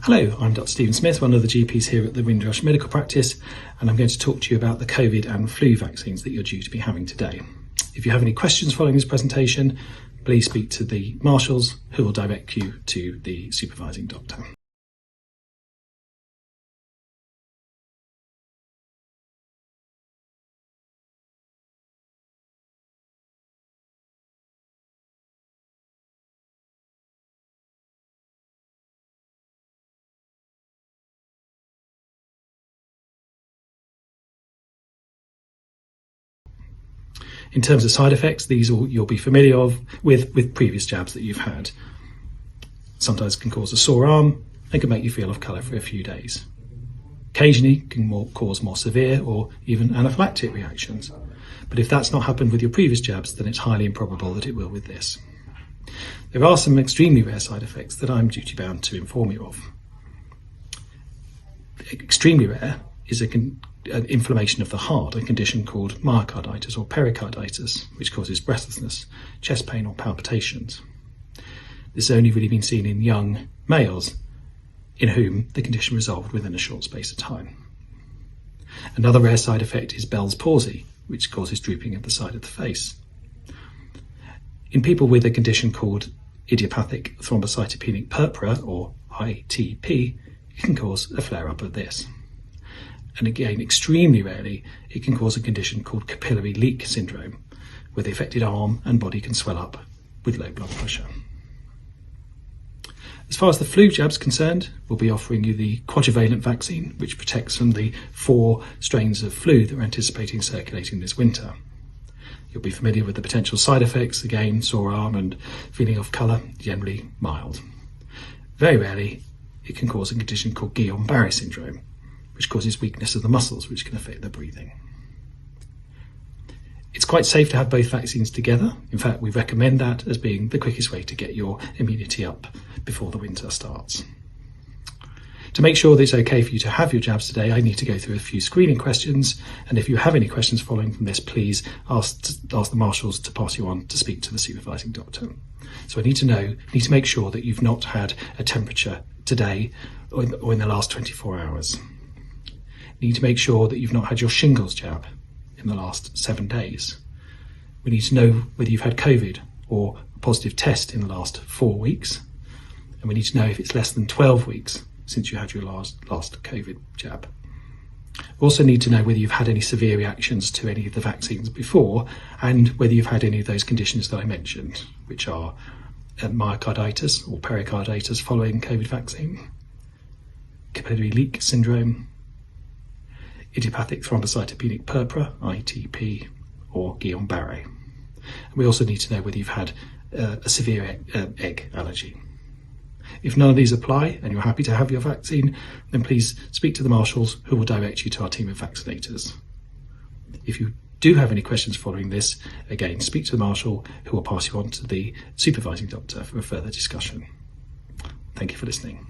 Hello, I'm Dr. Stephen Smith, one of the GPs here at the Windrush medical practice, and I'm going to talk to you about the COVID and flu vaccines that you're due to be having today. If you have any questions following this presentation, please speak to the marshals who will direct you to the supervising doctor. In terms of side effects, these you'll be familiar with previous jabs that you've had. Sometimes can cause a sore arm and can make you feel off colour for a few days. Occasionally can cause more severe or even anaphylactic reactions. But if that's not happened with your previous jabs, then it's highly improbable that it will with this. There are some extremely rare side effects that I'm duty bound to inform you of. Extremely rare is an inflammation of the heart, a condition called myocarditis or pericarditis, which causes breathlessness, chest pain or palpitations. This has only really been seen in young males in whom the condition resolved within a short space of time. Another rare side effect is Bell's palsy, which causes drooping of the side of the face. In people with a condition called idiopathic thrombocytopenic purpura or ITP, it can cause a flare-up of this. And again, extremely rarely, it can cause a condition called capillary leak syndrome, where the affected arm and body can swell up with low blood pressure. As far as the flu jab's concerned, we'll be offering you the quadrivalent vaccine, which protects from the 4 strains of flu that we're anticipating circulating this winter. You'll be familiar with the potential side effects, again, sore arm and feeling off colour, generally mild. Very rarely, it can cause a condition called Guillain-Barré syndrome, which causes weakness of the muscles, which can affect the breathing. It's quite safe to have both vaccines together. In fact, we recommend that as being the quickest way to get your immunity up before the winter starts. To make sure that it's okay for you to have your jabs today, I need to go through a few screening questions, and if you have any questions following from this, please ask the marshals to pass you on to speak to the supervising doctor. So I need to make sure that you've not had a temperature today or in the last 24 hours. Need to make sure that you've not had your shingles jab in the last 7 days. We need to know whether you've had COVID or a positive test in the last 4 weeks. And we need to know if it's less than 12 weeks since you had your last COVID jab. We also need to know whether you've had any severe reactions to any of the vaccines before and whether you've had any of those conditions that I mentioned, which are myocarditis or pericarditis following COVID vaccine, capillary leak syndrome, idiopathic thrombocytopenic purpura, ITP, or Guillain-Barré. We also need to know whether you've had a severe egg allergy. If none of these apply and you're happy to have your vaccine, then please speak to the marshals who will direct you to our team of vaccinators. If you do have any questions following this, again, speak to the marshal who will pass you on to the supervising doctor for a further discussion. Thank you for listening.